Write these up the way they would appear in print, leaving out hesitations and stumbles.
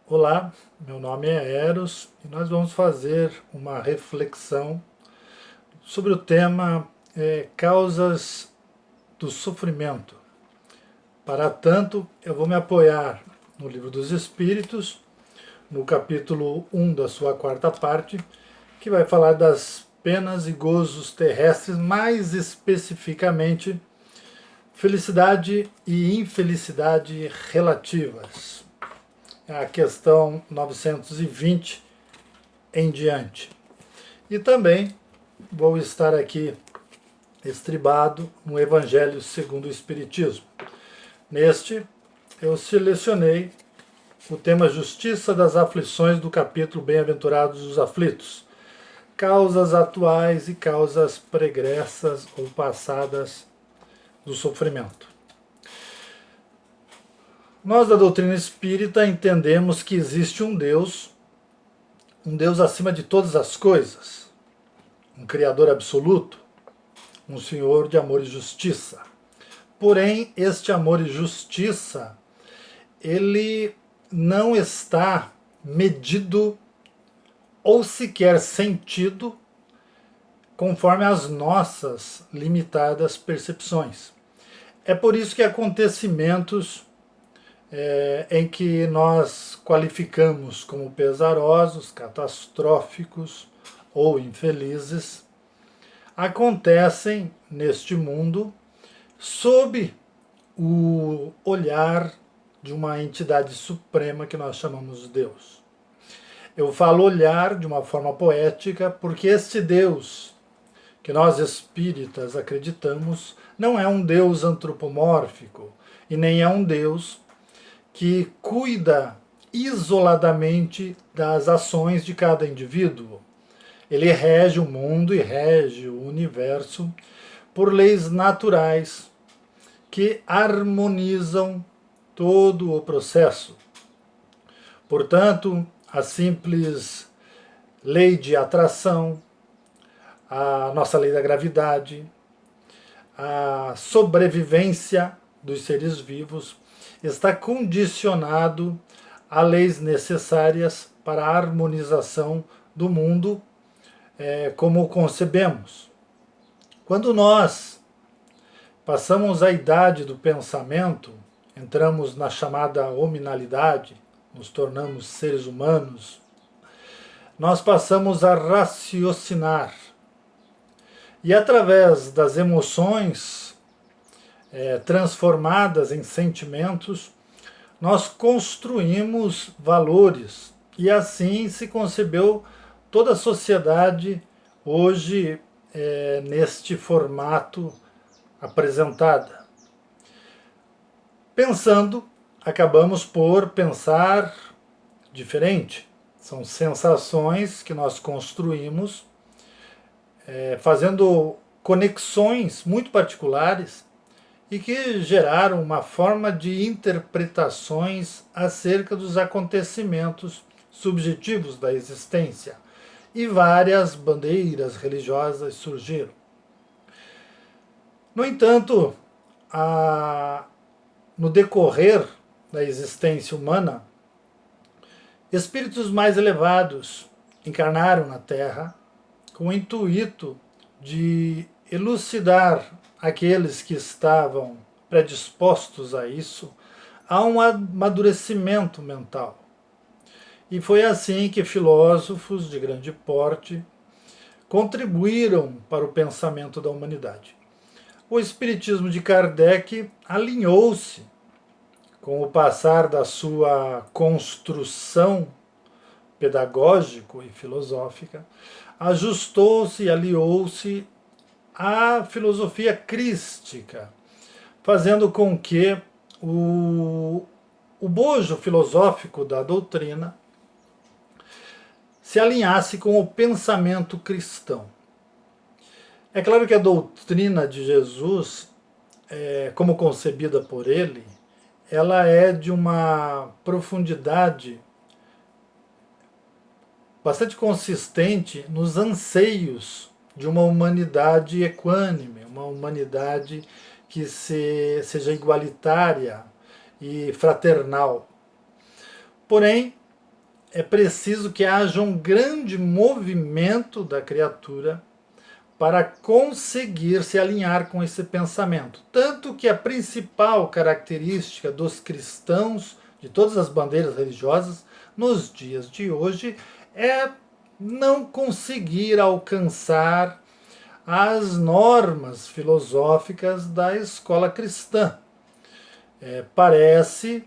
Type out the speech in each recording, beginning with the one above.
Olá, meu nome é Eros e nós vamos fazer uma reflexão sobre o tema causas do sofrimento. Para tanto, eu vou me apoiar no Livro dos Espíritos, no capítulo 1 da sua quarta parte, que vai falar das penas e gozos terrestres, mais especificamente felicidade e infelicidade relativas. É a questão 920 em diante. E também vou estar aqui estribado no Evangelho segundo o Espiritismo. Neste, eu selecionei o tema Justiça das Aflições do capítulo Bem-aventurados os Aflitos, causas atuais e causas pregressas ou passadas do sofrimento. Nós da doutrina espírita entendemos que existe um Deus acima de todas as coisas, um Criador absoluto, um Senhor de amor e justiça. Porém, este amor e justiça, ele não está medido ou sequer sentido conforme as nossas limitadas percepções. É por isso que acontecimentos em que nós qualificamos como pesarosos, catastróficos ou infelizes, acontecem neste mundo sob o olhar de uma entidade suprema que nós chamamos de Deus. Eu falo olhar de uma forma poética porque este Deus que nós espíritas acreditamos não é um Deus antropomórfico e nem é um Deus que cuida isoladamente das ações de cada indivíduo. Ele rege o mundo e rege o universo por leis naturais que harmonizam todo o processo. Portanto, a simples lei de atração, a nossa lei da gravidade, a sobrevivência dos seres vivos está condicionado a leis necessárias para a harmonização do mundo como o concebemos. Quando nós passamos a idade do pensamento, entramos na chamada hominalidade, nos tornamos seres humanos, nós passamos a raciocinar. E através das emoções transformadas em sentimentos, nós construímos valores. E assim se concebeu toda a sociedade hoje neste formato apresentada. Pensando, acabamos por pensar diferente. São sensações que nós construímos, fazendo conexões muito particulares e que geraram uma forma de interpretações acerca dos acontecimentos subjetivos da existência. E várias bandeiras religiosas surgiram. No entanto, no decorrer da existência humana, espíritos mais elevados encarnaram na Terra com o intuito de elucidar aqueles que estavam predispostos a isso, a um amadurecimento mental. E foi assim que filósofos de grande porte contribuíram para o pensamento da humanidade. O espiritismo de Kardec alinhou-se com o passar da sua construção pedagógico e filosófica, ajustou-se e aliou-se à filosofia crística, fazendo com que o bojo filosófico da doutrina se alinhasse com o pensamento cristão. É claro que a doutrina de Jesus, como concebida por ele, ela é de uma profundidade bastante consistente nos anseios de uma humanidade equânime, uma humanidade que seja igualitária e fraternal. Porém, é preciso que haja um grande movimento da criatura para conseguir se alinhar com esse pensamento. Tanto que a principal característica dos cristãos, de todas as bandeiras religiosas, nos dias de hoje, é não conseguir alcançar as normas filosóficas da escola cristã. Parece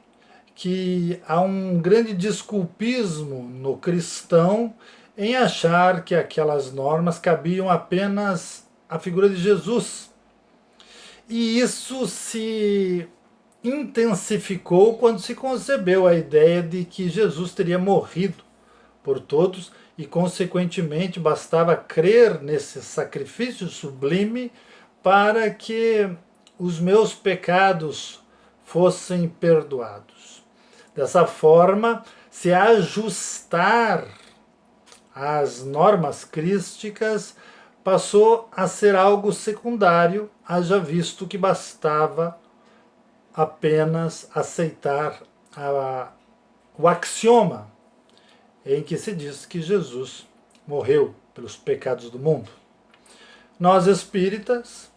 que há um grande desculpismo no cristão em achar que aquelas normas cabiam apenas à figura de Jesus. E isso se intensificou quando se concebeu a ideia de que Jesus teria morrido por todos e, consequentemente, bastava crer nesse sacrifício sublime para que os meus pecados fossem perdoados. Dessa forma, se ajustar às normas crísticas passou a ser algo secundário, haja visto que bastava apenas aceitar o axioma em que se diz que Jesus morreu pelos pecados do mundo. Nós espíritas,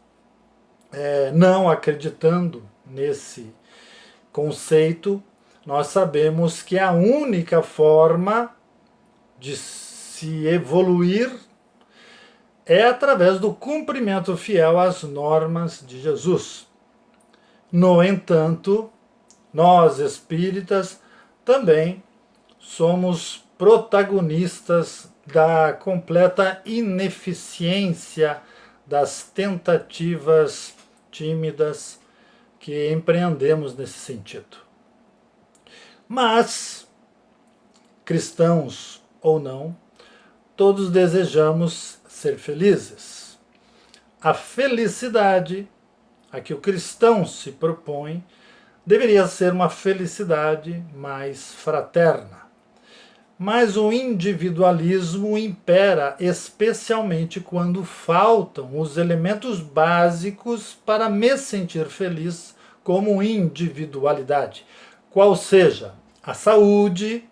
não acreditando nesse conceito, nós sabemos que a única forma de se evoluir é através do cumprimento fiel às normas de Jesus. No entanto, nós espíritas também somos protagonistas da completa ineficiência das tentativas tímidas que empreendemos nesse sentido. Mas, cristãos ou não, todos desejamos ser felizes. A felicidade a que o cristão se propõe deveria ser uma felicidade mais fraterna. Mas o individualismo impera, especialmente quando faltam os elementos básicos para me sentir feliz como individualidade, qual seja a saúde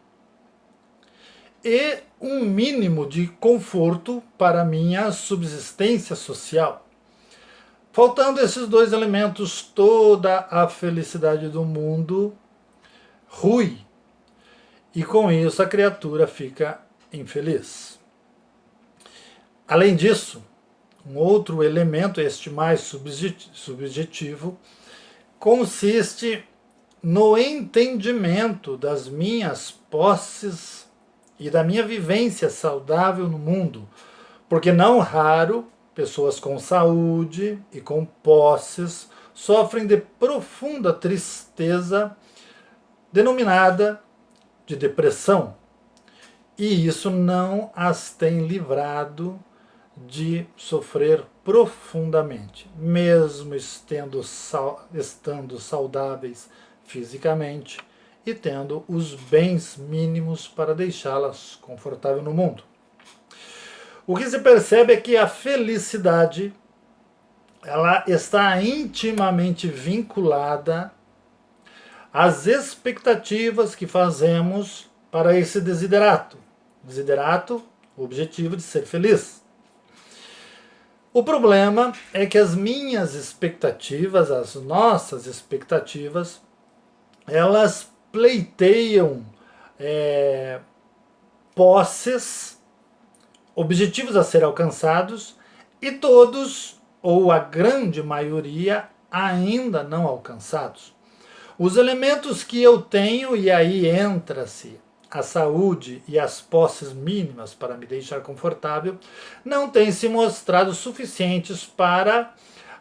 e um mínimo de conforto para minha subsistência social. Faltando esses dois elementos, toda a felicidade do mundo rui. E com isso a criatura fica infeliz. Além disso, um outro elemento, este mais subjetivo, consiste no entendimento das minhas posses e da minha vivência saudável no mundo, porque não raro pessoas com saúde e com posses sofrem de profunda tristeza denominada de depressão, e isso não as tem livrado de sofrer profundamente, mesmo estando saudáveis fisicamente e tendo os bens mínimos para deixá-las confortável no mundo. O que se percebe é que a felicidade ela está intimamente vinculada às expectativas que fazemos para esse desiderato. Desiderato, o objetivo de ser feliz. O problema é que as minhas expectativas, as nossas expectativas, elas pleiteiam posses, objetivos a ser alcançados, e todos, ou a grande maioria, ainda não alcançados. Os elementos que eu tenho, e aí entra-se a saúde e as posses mínimas para me deixar confortável, não têm se mostrado suficientes para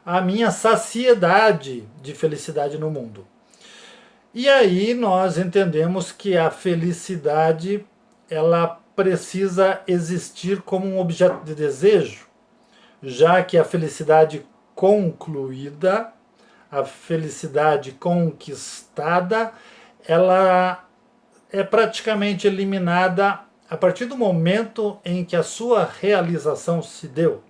a minha saciedade de felicidade no mundo. E aí nós entendemos que a felicidade ela precisa existir como um objeto de desejo, já que a felicidade concluída, a felicidade conquistada, ela é praticamente eliminada a partir do momento em que a sua realização se deu.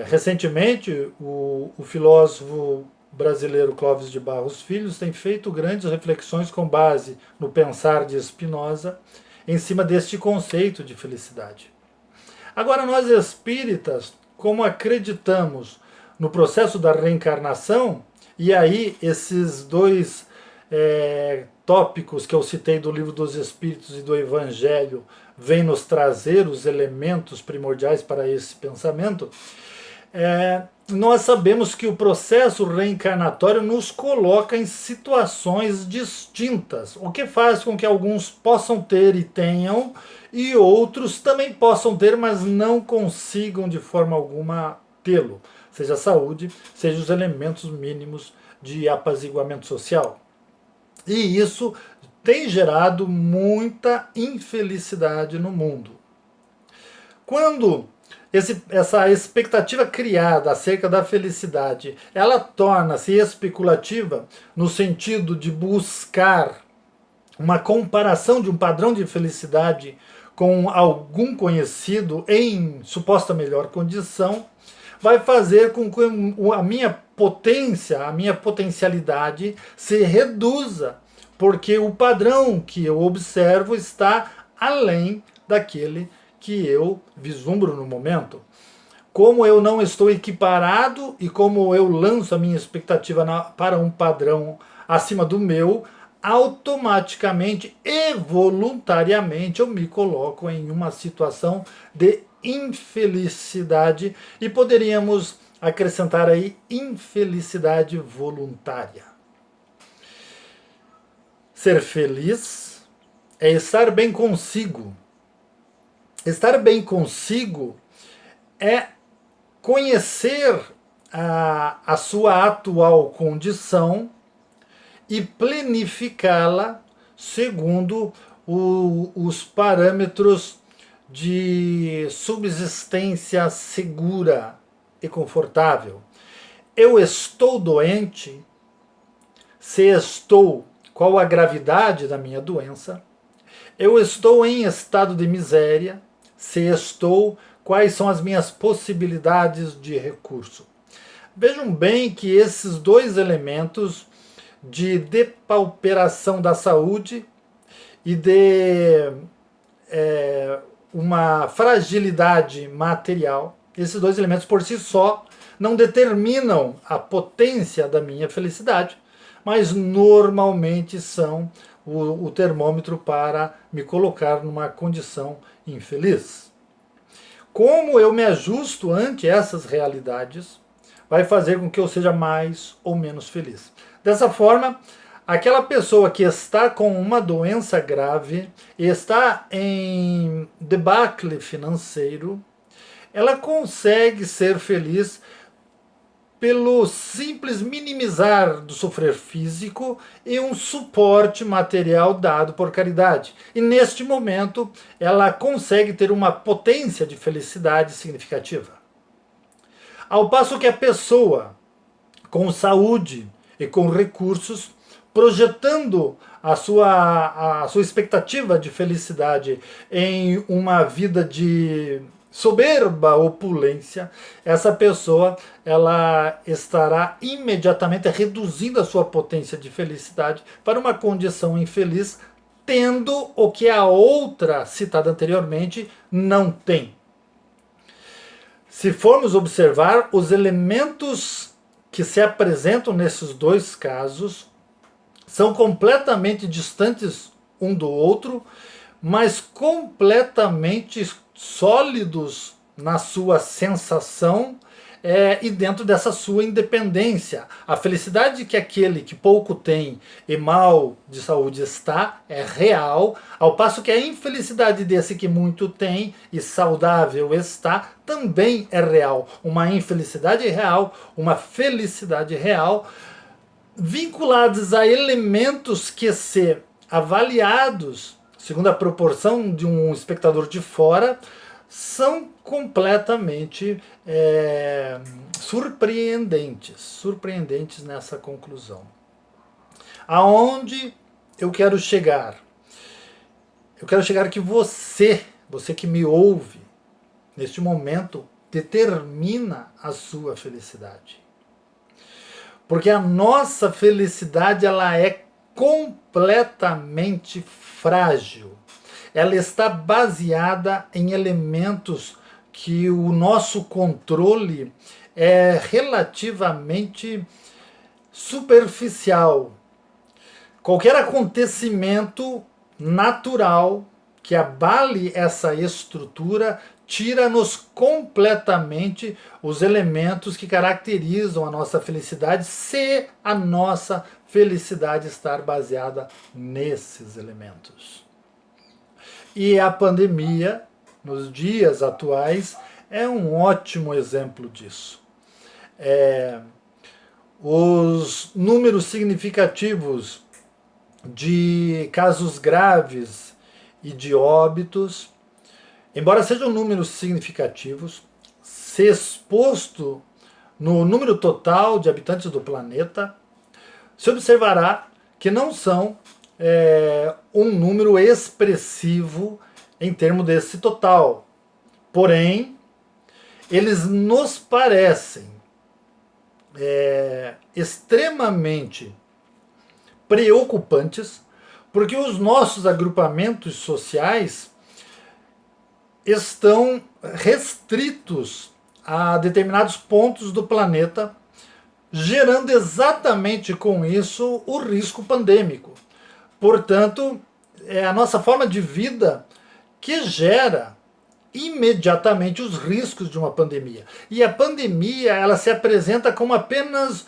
Recentemente, o filósofo brasileiro Clóvis de Barros Filhos tem feito grandes reflexões com base no pensar de Spinoza em cima deste conceito de felicidade. Agora, nós espíritas, como acreditamos no processo da reencarnação, e aí esses dois tópicos que eu citei do Livro dos Espíritos e do Evangelho vêm nos trazer os elementos primordiais para esse pensamento, nós sabemos que o processo reencarnatório nos coloca em situações distintas, o que faz com que alguns possam ter e tenham, e outros também possam ter, mas não consigam de forma alguma tê-lo, seja a saúde, seja os elementos mínimos de apaziguamento social. E isso tem gerado muita infelicidade no mundo. Quando essa expectativa criada acerca da felicidade, ela torna-se especulativa no sentido de buscar uma comparação de um padrão de felicidade com algum conhecido em suposta melhor condição, vai fazer com que a minha potência, a minha potencialidade se reduza, porque o padrão que eu observo está além daquele que eu vislumbro no momento. Como eu não estou equiparado e como eu lanço a minha expectativa para um padrão acima do meu, automaticamente e voluntariamente eu me coloco em uma situação de infelicidade e poderíamos acrescentar aí infelicidade voluntária. Ser feliz é estar bem consigo. Estar bem consigo é conhecer a sua atual condição e planificá-la segundo os parâmetros de subsistência segura e confortável. Eu estou doente? Se estou, qual a gravidade da minha doença? Eu estou em estado de miséria? Se estou, quais são as minhas possibilidades de recurso? Vejam bem que esses dois elementos de depauperação da saúde e de uma fragilidade material, esses dois elementos por si só não determinam a potência da minha felicidade, mas normalmente são o termômetro para me colocar numa condição infeliz. Como eu me ajusto ante essas realidades vai fazer com que eu seja mais ou menos feliz. Dessa forma, aquela pessoa que está com uma doença grave e está em debacle financeiro, ela consegue ser feliz pelo simples minimizar do sofrer físico e um suporte material dado por caridade. E neste momento, ela consegue ter uma potência de felicidade significativa. Ao passo que a pessoa com saúde e com recursos, projetando a sua expectativa de felicidade em uma vida de soberba opulência, essa pessoa ela estará imediatamente reduzindo a sua potência de felicidade para uma condição infeliz, tendo o que a outra citada anteriormente não tem. Se formos observar os elementos que se apresentam nesses dois casos, são completamente distantes um do outro, mas completamente sólidos na sua sensação e dentro dessa sua independência. A felicidade que aquele que pouco tem e mal de saúde está é real, ao passo que a infelicidade desse que muito tem e saudável está também é real. Uma infelicidade real, uma felicidade real, vinculados a elementos que, se avaliados segundo a proporção de um espectador de fora, são completamente surpreendentes nessa conclusão. Aonde eu quero chegar? Eu quero chegar que você que me ouve, neste momento, determina a sua felicidade. Porque a nossa felicidade ela é completamente frágil. Ela está baseada em elementos que o nosso controle é relativamente superficial. Qualquer acontecimento natural que abale essa estrutura tira-nos completamente os elementos que caracterizam a nossa felicidade, se a nossa felicidade estar baseada nesses elementos. E a pandemia, nos dias atuais, é um ótimo exemplo disso. Os números significativos de casos graves e de óbitos, embora sejam números significativos, se exposto no número total de habitantes do planeta, se observará que não são um número expressivo em termos desse total. Porém, eles nos parecem extremamente preocupantes, porque os nossos agrupamentos sociais estão restritos a determinados pontos do planeta, gerando exatamente com isso o risco pandêmico. Portanto, é a nossa forma de vida que gera imediatamente os riscos de uma pandemia. E a pandemia, ela se apresenta como apenas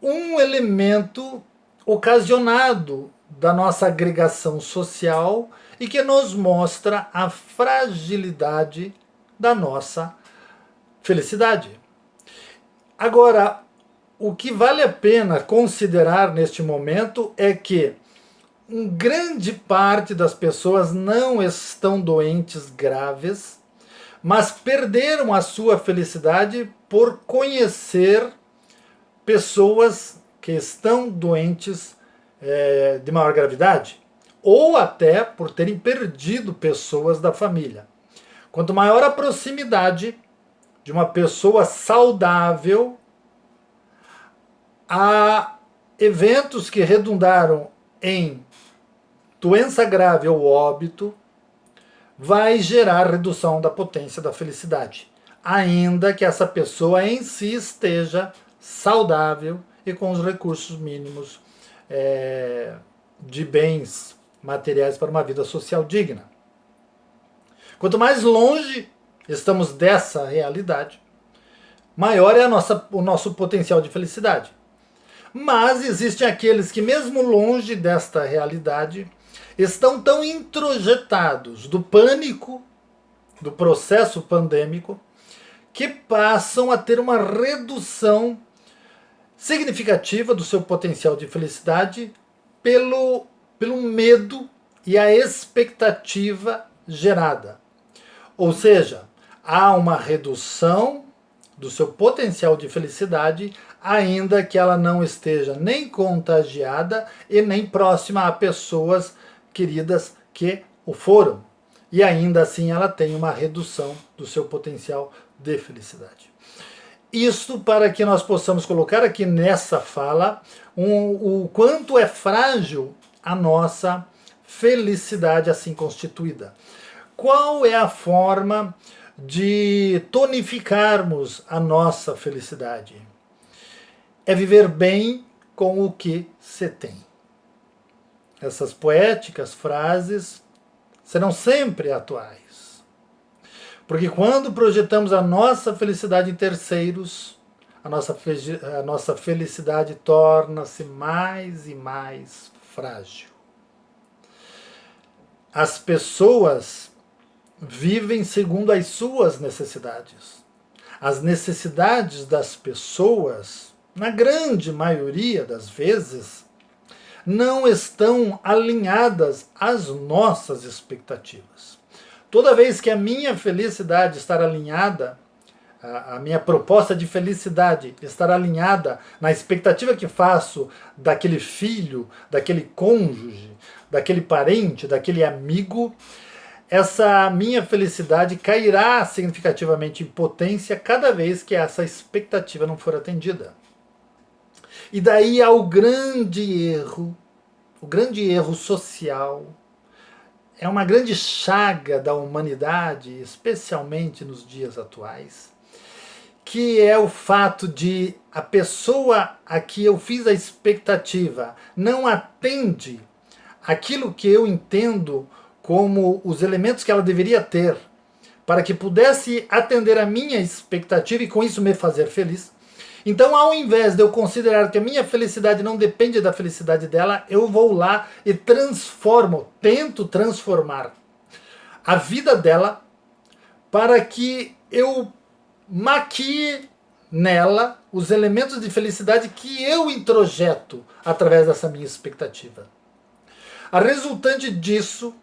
um elemento ocasionado da nossa agregação social e que nos mostra a fragilidade da nossa felicidade. Agora, o que vale a pena considerar neste momento é que grande parte das pessoas não estão doentes graves, mas perderam a sua felicidade por conhecer pessoas que estão doentes de maior gravidade, ou até por terem perdido pessoas da família. Quanto maior a proximidade de uma pessoa saudável a eventos que redundaram em doença grave ou óbito, vai gerar redução da potência da felicidade, ainda que essa pessoa em si esteja saudável e com os recursos mínimos de bens materiais para uma vida social digna. Quanto mais longe estamos dessa realidade, maior é o nosso potencial de felicidade. Mas existem aqueles que, mesmo longe desta realidade, estão tão introjetados do pânico, do processo pandêmico, que passam a ter uma redução significativa do seu potencial de felicidade pelo medo e a expectativa gerada. Ou seja, há uma redução do seu potencial de felicidade, ainda que ela não esteja nem contagiada e nem próxima a pessoas queridas que o foram. E ainda assim ela tem uma redução do seu potencial de felicidade. Isto para que nós possamos colocar aqui nessa fala o quanto é frágil a nossa felicidade assim constituída. Qual é a forma de tonificarmos a nossa felicidade? É viver bem com o que se tem. Essas poéticas frases serão sempre atuais. Porque quando projetamos a nossa felicidade em terceiros, a nossa felicidade torna-se mais e mais frágil. As pessoas vivem segundo as suas necessidades. As necessidades das pessoas, na grande maioria das vezes, não estão alinhadas às nossas expectativas. Toda vez que a minha felicidade estar alinhada, a minha proposta de felicidade estar alinhada na expectativa que faço daquele filho, daquele cônjuge, daquele parente, daquele amigo, essa minha felicidade cairá significativamente em potência cada vez que essa expectativa não for atendida. E daí há o grande erro social, é uma grande chaga da humanidade, especialmente nos dias atuais, que é o fato de a pessoa a que eu fiz a expectativa não atende aquilo que eu entendo como os elementos que ela deveria ter para que pudesse atender a minha expectativa e com isso me fazer feliz. Então, ao invés de eu considerar que a minha felicidade não depende da felicidade dela, eu vou lá e tento transformar a vida dela para que eu maquie nela os elementos de felicidade que eu introjeto através dessa minha expectativa. A resultante disso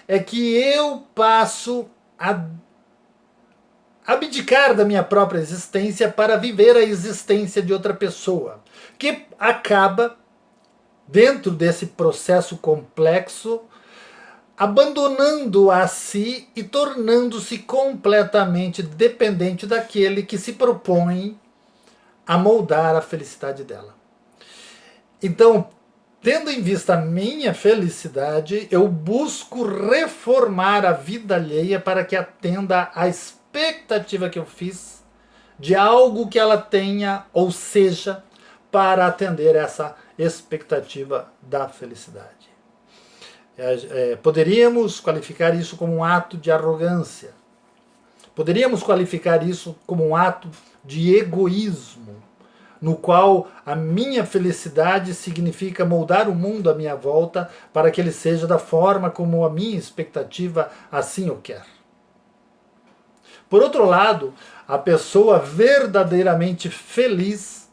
é que eu passo a abdicar da minha própria existência para viver a existência de outra pessoa, que acaba, dentro desse processo complexo, abandonando a si e tornando-se completamente dependente daquele que se propõe a moldar a felicidade dela. Então, tendo em vista a minha felicidade, eu busco reformar a vida alheia para que atenda à expectativa que eu fiz de algo que ela tenha, ou seja, para atender essa expectativa da felicidade. Poderíamos qualificar isso como um ato de arrogância. Poderíamos qualificar isso como um ato de egoísmo, no qual a minha felicidade significa moldar o mundo à minha volta para que ele seja da forma como a minha expectativa assim o quer. Por outro lado, a pessoa verdadeiramente feliz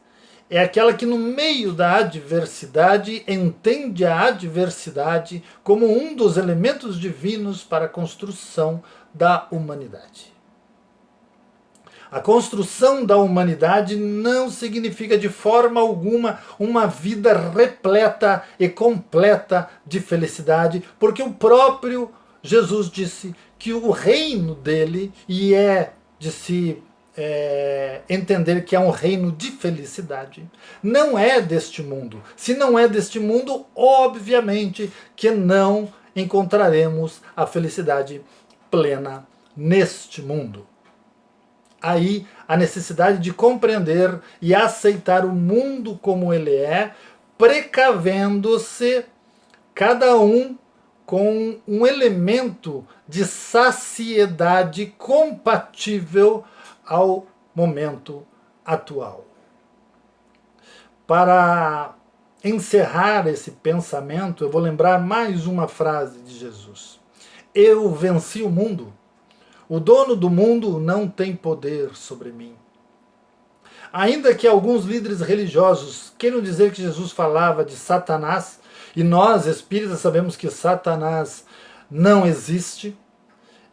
é aquela que no meio da adversidade entende a adversidade como um dos elementos divinos para a construção da humanidade. A construção da humanidade não significa de forma alguma uma vida repleta e completa de felicidade, porque o próprio Jesus disse que o reino dele, e é de se entender que é um reino de felicidade, não é deste mundo. Se não é deste mundo, obviamente que não encontraremos a felicidade plena neste mundo. Aí a necessidade de compreender e aceitar o mundo como ele é, precavendo-se cada um com um elemento de saciedade compatível ao momento atual. Para encerrar esse pensamento, eu vou lembrar mais uma frase de Jesus. Eu venci o mundo. O dono do mundo não tem poder sobre mim. Ainda que alguns líderes religiosos queiram dizer que Jesus falava de Satanás, e nós, espíritas, sabemos que Satanás não existe,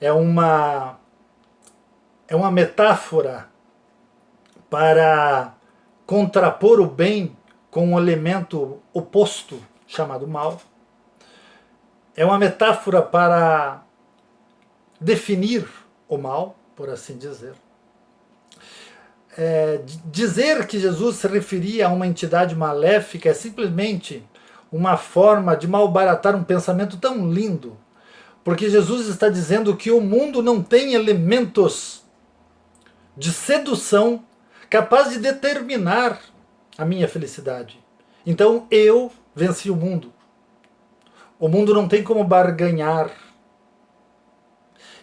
é uma metáfora para contrapor o bem com um elemento oposto chamado mal. É uma metáfora para definir o mal, por assim dizer. Dizer que Jesus se referia a uma entidade maléfica é simplesmente uma forma de malbaratar um pensamento tão lindo, porque Jesus está dizendo que o mundo não tem elementos de sedução capaz de determinar a minha felicidade. Então eu venci o mundo. O mundo não tem como barganhar.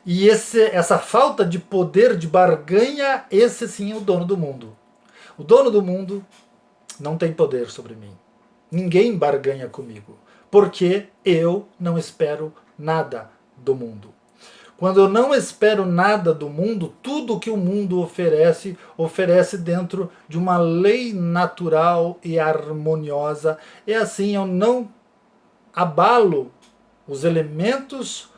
E essa falta de poder de barganha, esse sim é o dono do mundo. O dono do mundo não tem poder sobre mim. Ninguém barganha comigo, porque eu não espero nada do mundo. Quando eu não espero nada do mundo, tudo que o mundo oferece, oferece dentro de uma lei natural e harmoniosa. E assim eu não abalo os elementos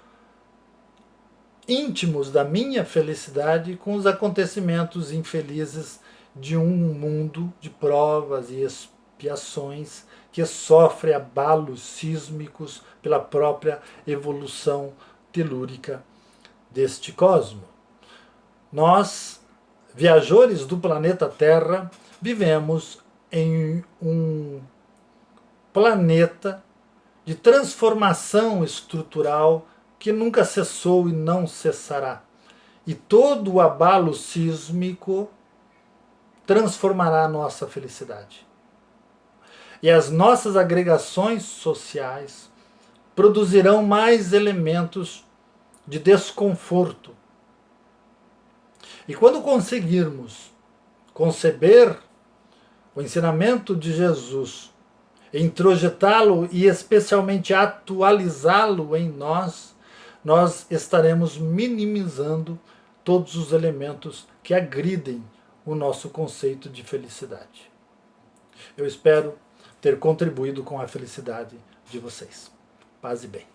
íntimos da minha felicidade com os acontecimentos infelizes de um mundo de provas e expiações que sofre abalos sísmicos pela própria evolução telúrica deste cosmo. Nós, viajores do planeta Terra, vivemos em um planeta de transformação estrutural que nunca cessou e não cessará. E todo o abalo sísmico transformará a nossa felicidade. E as nossas agregações sociais produzirão mais elementos de desconforto. E quando conseguirmos conceber o ensinamento de Jesus, introjetá-lo e especialmente atualizá-lo em nós, nós estaremos minimizando todos os elementos que agridem o nosso conceito de felicidade. Eu espero ter contribuído com a felicidade de vocês. Paz e bem.